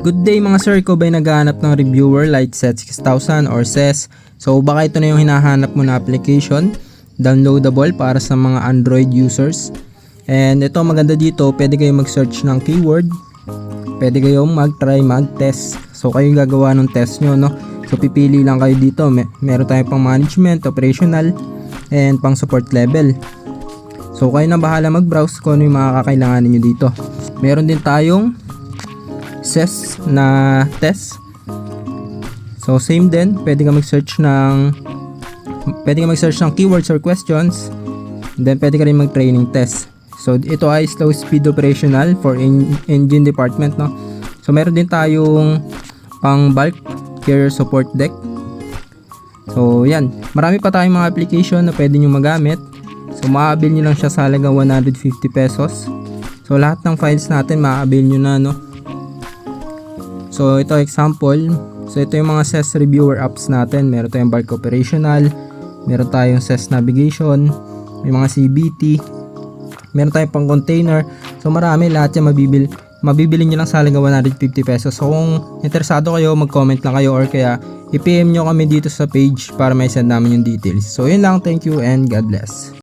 Good day mga sir, ko ba'y naghahanap ng reviewer like SET6000 or SES? So baka ito na yung hinahanap mo na application, downloadable para sa mga Android users. And ito maganda dito, pwede kayong mag-search ng keyword, pwede kayong mag-try mag-test. So kayo yung gagawa ng test nyo, no? So pipili lang kayo dito, meron tayong pang management, operational, and pang support level. So kayo na bahala mag-browse kung ano yung mga kakailanganin nyo dito. Meron din tayong SES na test. So same din, pwede ka mag-search ng keywords or questions. Then pwede ka rin mag-training test. So ito ay slow speed operational for engine department, no. So meron din tayong pang bulk carrier support deck. So yan, marami pa tayong mga application na pwede nyo magamit. So ma-avail nyo lang siya sa halagang 150 pesos. So lahat ng files natin ma-avail nyo na, no. So ito example. So ito yung mga SES reviewer apps natin. Meron tayong bulk operational, meron tayong SES navigation, may mga CBT, meron tayong pang container. So marami, lahat yan mabibili nyo lang sa halagang 150 pesos. So kung interesado kayo, mag-comment lang kayo or kaya i-PM nyo kami dito sa page para may send namin yung details. So yun lang, thank you and God bless.